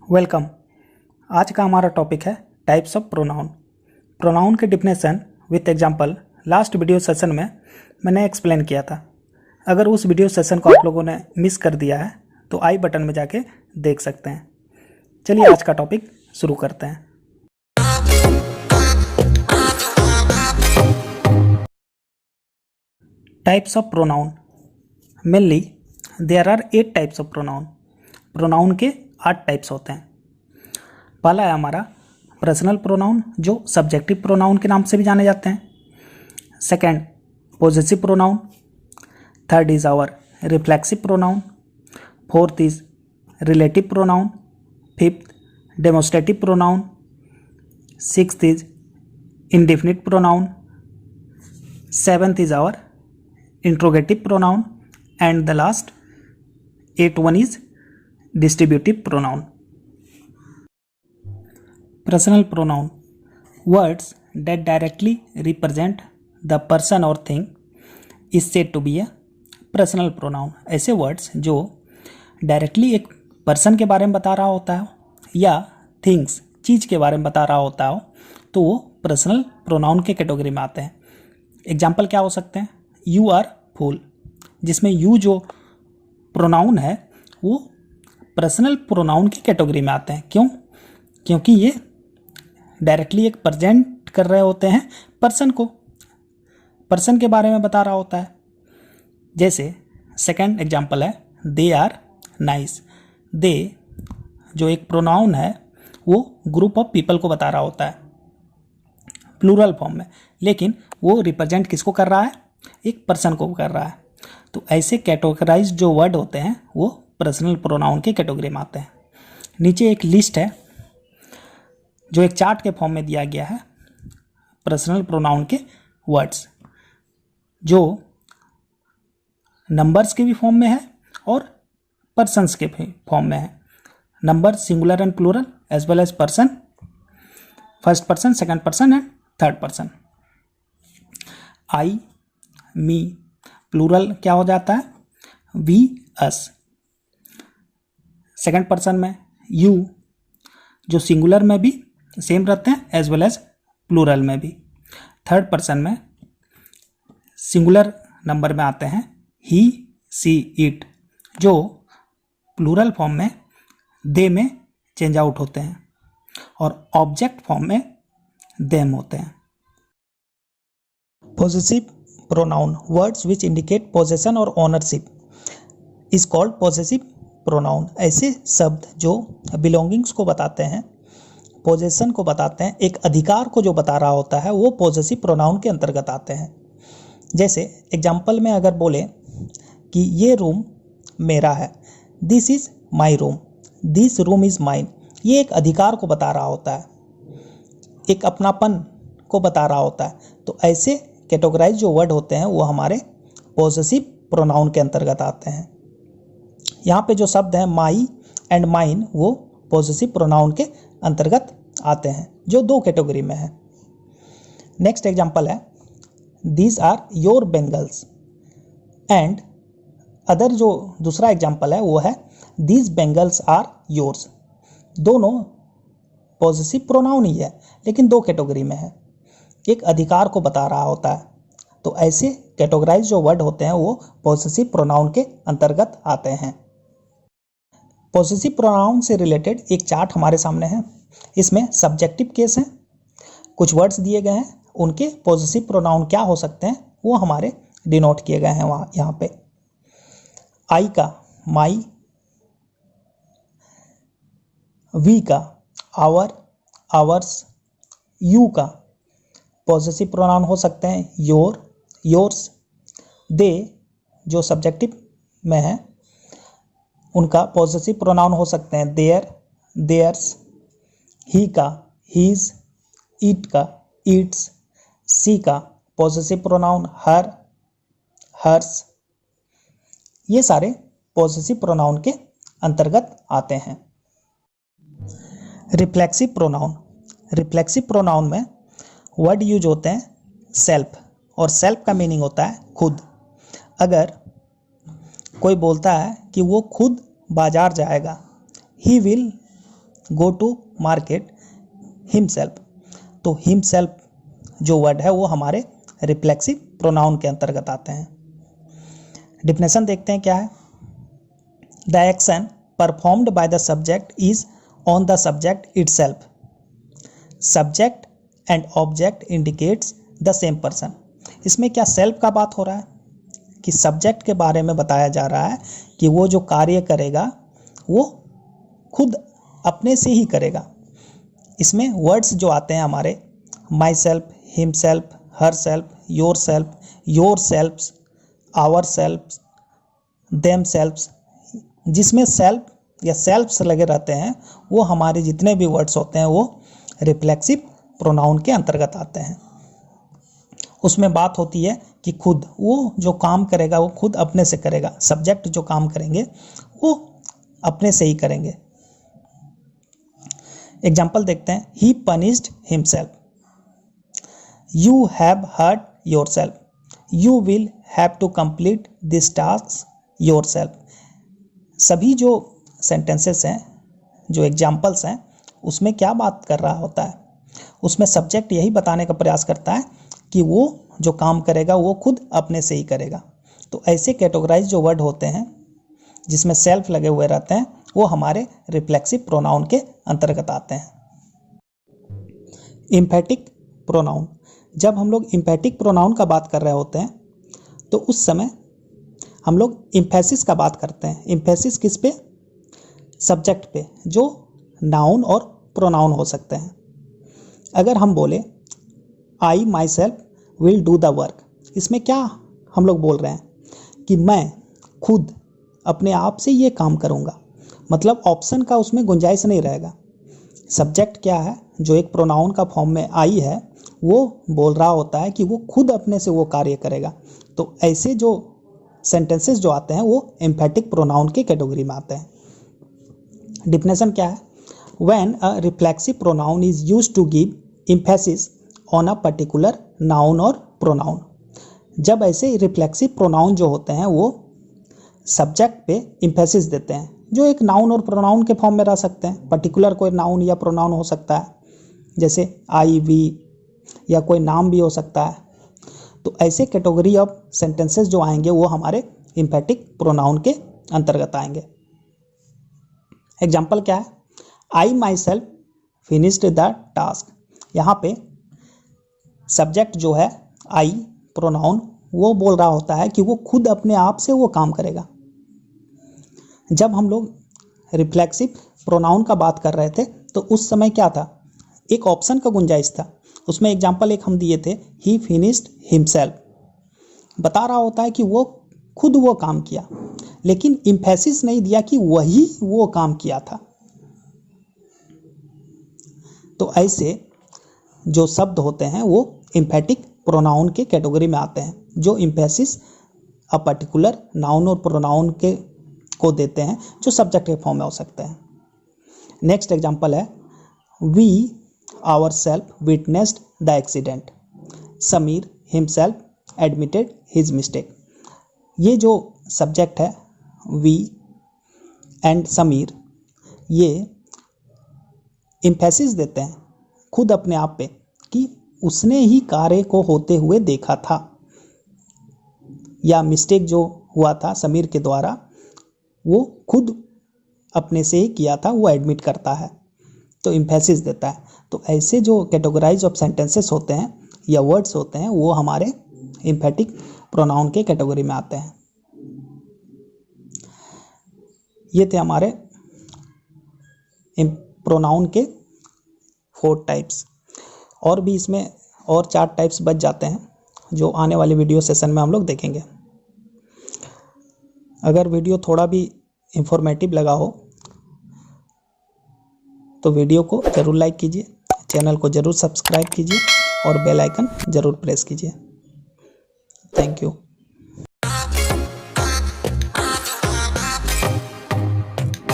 Welcome. आज का हमारा टॉपिक है टाइप्स ऑफ प्रोनाउन। प्रोनाउन के definition with example last video session में मैंने एक्सप्लेन किया था। अगर उस वीडियो सेशन को आप लोगों ने मिस कर दिया है तो आई बटन में जाके देख सकते हैं। चलिए आज का टॉपिक शुरू करते हैं। Types of pronoun. Mainly there are 8 types of pronoun. Pronoun के 8 टाइप्स होते हैं। पहला है हमारा पर्सनल प्रोनाउन, जो सब्जेक्टिव प्रोनाउन के नाम से भी जाने जाते हैं। Second, possessive pronoun. Third is our reflexive pronoun. Fourth is relative pronoun. Fifth, demonstrative pronoun. Sixth is indefinite pronoun. Seventh is our interrogative pronoun and the last 8th one is distributive pronoun. Personal pronoun, words that directly represent the person or thing is said to be a personal pronoun. ऐसे words जो directly एक person के बारे में बता रहा होता है या थिंग्स चीज़ के बारे में बता रहा होता हो तो वो पर्सनल प्रोनाउन के कैटेगरी में आते हैं। एग्जाम्पल क्या हो सकते हैं? यू आर फूल, जिसमें यू जो प्रोनाउन है वो पर्सनल प्रोनाउन की कैटेगरी में आते हैं। क्यों? क्योंकि ये डायरेक्टली एक प्रेजेंट कर रहे होते हैं पर्सन को, पर्सन के बारे में बता रहा होता है। जैसे सेकंड एग्जांपल है दे आर नाइस। दे जो एक प्रोनाउन है वो ग्रुप ऑफ पीपल को बता रहा होता है प्लूरल फॉर्म में, लेकिन वो रिप्रेजेंट किसको कर रहा है? एक पर्सन को कर रहा है। तो ऐसे कैटेगराइज जो वर्ड होते हैं वो पर्सनल प्रोनाउन के कैटेगरी में आते हैं। नीचे एक लिस्ट है जो एक चार्ट के फॉर्म में दिया गया है पर्सनल प्रोनाउन के वर्ड्स, जो नंबर्स के भी फॉर्म में है और पर्सन्स के भी फॉर्म में है। Number singular and plural as well as person, first person, second person and third person. I, me, plural क्या हो जाता है? We, us. सेकंड पर्सन में यू, जो सिंगुलर में भी सेम रहते हैं एज वेल एज प्लूरल में भी। थर्ड पर्सन में सिंगुलर नंबर में आते हैं ही, सी, इट, जो प्लूरल फॉर्म में दे में चेंज आउट होते हैं और ऑब्जेक्ट फॉर्म में देम होते हैं। Possessive pronoun, words which indicate possession और ownership is called possessive pronoun. ऐसे शब्द जो बिलोंगिंग्स को बताते हैं, पोजेशन को बताते हैं, एक अधिकार को जो बता रहा होता है, वो पॉजेसिव प्रोनाउन के अंतर्गत आते हैं। जैसे एग्जाम्पल में अगर बोले कि ये रूम मेरा है, this is my room, this room is mine, ये एक अधिकार को बता रहा होता है, एक अपनापन को बता रहा होता है। तो ऐसे कैटेगराइज जो वर्ड होते हैं वो हमारे पॉजेसिव प्रोनाउन के अंतर्गत आते हैं। यहाँ पे जो शब्द हैं माई एंड माइन वो पॉजेसिव प्रोनाउन के अंतर्गत आते हैं, जो 2 कैटेगरी में है। नेक्स्ट एग्जांपल है these are your bangles and other, जो दूसरा एग्जांपल है वो है दीज बेंगल्स आर योर्स। दोनों पॉजेसिव प्रोनाउन ही है लेकिन 2 कैटेगरी में है, एक अधिकार को बता रहा होता है। तो ऐसे कैटेगराइज जो वर्ड होते हैं वो पॉजेसिव प्रोनाउन के अंतर्गत आते हैं। पॉजेसिव प्रोनाउन से रिलेटेड एक चार्ट हमारे सामने है। इसमें सब्जेक्टिव केस हैं, कुछ वर्ड्स दिए गए हैं, उनके पॉजेसिव प्रोनाउन क्या हो सकते हैं वो हमारे डिनोट किए गए हैं वहाँ यहाँ पे। आई का माई, वी का आवर, आवर्स, यू का पॉजेसिव प्रोनाउन हो सकते हैं योर, योर्स। दे जो सब्जेक्टिव में है उनका पॉजेसिव प्रोनाउन हो सकते हैं देयर, देयर्स। ही का हीज, इट का इट्स, सी का पॉजेसिव प्रोनाउन हर, हर्स। ये सारे पॉजेसिव प्रोनाउन के अंतर्गत आते हैं। रिफ्लेक्सिव प्रोनाउन, रिफ्लेक्सिव प्रोनाउन में वर्ड यूज होते हैं सेल्फ, और सेल्फ का मीनिंग होता है खुद। अगर कोई बोलता है कि वो खुद बाजार जाएगा, he will go to market himself. तो हिमसेल्फ जो वर्ड है वो हमारे रिफ्लेक्सिव प्रोनाउन के अंतर्गत आते हैं। डिफिनेशन देखते हैं क्या है। The action performed by the subject is on the subject itself. Subject and object indicates the same person. इसमें क्या सेल्फ का बात हो रहा है कि सब्जेक्ट के बारे में बताया जा रहा है कि वो जो कार्य करेगा वो खुद अपने से ही करेगा। इसमें वर्ड्स जो आते हैं हमारे myself, himself, herself, yourself, ourself, themselves, जिसमें सेल्फ या सेल्फ्स लगे रहते हैं वो हमारे जितने भी वर्ड्स होते हैं वो रिफ्लेक्सिव प्रोनाउन के अंतर्गत आते हैं। उसमें बात होती है कि खुद वो जो काम करेगा वो खुद अपने से करेगा। सब्जेक्ट जो काम करेंगे वो अपने से ही करेंगे। एग्जाम्पल देखते हैं। He punished himself, you have hurt yourself, you will have to complete this task yourself. सभी जो सेंटेंसेस हैं, जो एग्जाम्पल्स हैं, उसमें क्या बात कर रहा होता है, उसमें सब्जेक्ट यही बताने का प्रयास करता है कि वो जो काम करेगा वो खुद अपने से ही करेगा। तो ऐसे कैटेगराइज जो वर्ड होते हैं जिसमें सेल्फ लगे हुए रहते हैं वो हमारे रिफ्लेक्सिव प्रोनाउन के अंतर्गत आते हैं। Emphatic pronoun. जब हम लोग इम्फेटिक प्रोनाउन का बात कर रहे होते हैं तो उस समय हम लोग इम्फेसिस का बात करते हैं। इम्फेसिस किस पे? सब्जेक्ट पे, जो नाउन और प्रोनाउन हो सकते हैं। अगर हम बोले I myself will do the work, इसमें क्या हम लोग बोल रहे हैं कि मैं खुद अपने आप से ये काम करूँगा। मतलब ऑप्शन का उसमें गुंजाइश नहीं रहेगा। सब्जेक्ट क्या है, जो एक प्रोनाउन का फॉर्म में आई है, वो बोल रहा होता है कि वो खुद अपने से वो कार्य करेगा। तो ऐसे जो सेंटेंसेस जो आते हैं वो एम्फेटिक प्रोनाउन के कैटेगरी में आते हैं। डिफिनेशन क्या है? When a reflexive pronoun is used to give emphasis on a particular noun और प्रोनाउन। जब ऐसे रिफ्लेक्सिव प्रोनाउन जो होते हैं वो सब्जेक्ट पे एम्फेसिस देते हैं, जो एक नाउन और प्रोनाउन के फॉर्म में रह सकते हैं। पर्टिकुलर कोई नाउन या प्रोनाउन हो सकता है, जैसे आई, वी, या कोई नाम भी हो सकता है। तो ऐसे कैटेगरी ऑफ सेंटेंसेस जो आएंगे वो हमारे एम्फेटिक प्रोनाउन के अंतर्गत आएंगे। एग्जाम्पल क्या है? I myself finished the task. यहाँ पे सब्जेक्ट जो है आई प्रोनाउन, वो बोल रहा होता है कि वो खुद अपने आप से वो काम करेगा। जब हम लोग रिफ्लेक्सिव प्रोनाउन का बात कर रहे थे तो उस समय क्या था, एक ऑप्शन का गुंजाइश था। उसमें एग्जाम्पल एक हम दिए थे, ही फिनिश्ड हिमसेल्फ, बता रहा होता है कि वो खुद वो काम किया, लेकिन एम्फेसिस नहीं दिया कि वही वो काम किया था। तो ऐसे जो शब्द होते हैं वो एम्फेटिक प्रोनाउन के कैटेगरी में आते हैं, जो एम्फेसिस अ पर्टिकुलर नाउन और प्रोनाउन के को देते हैं, जो सब्जेक्ट के फॉर्म में हो सकते हैं। नेक्स्ट एग्जांपल है, we ourself witnessed the accident, Sameer himself admitted his mistake. ये जो सब्जेक्ट है वी एंड समीर, ये एम्फेसिस देते हैं खुद अपने आप पे कि उसने ही कार्य को होते हुए देखा था, या मिस्टेक जो हुआ था समीर के द्वारा वो खुद अपने से ही किया था, वो एडमिट करता है, तो एम्फेसिस देता है। तो ऐसे जो कैटेगराइज ऑफ सेंटेंसेस होते हैं या वर्ड्स होते हैं वो हमारे एम्फेटिक प्रोनाउन के कैटेगरी में आते हैं। ये थे हमारे प्रोनाउन के 4 टाइप्स। और भी इसमें और 4 टाइप्स बच जाते हैं जो आने वाले वीडियो सेशन में हम लोग देखेंगे। अगर वीडियो थोड़ा भी इंफॉर्मेटिव लगा हो तो वीडियो को ज़रूर लाइक कीजिए, चैनल को ज़रूर सब्सक्राइब कीजिए और बेल आइकन ज़रूर प्रेस कीजिए। Thank you.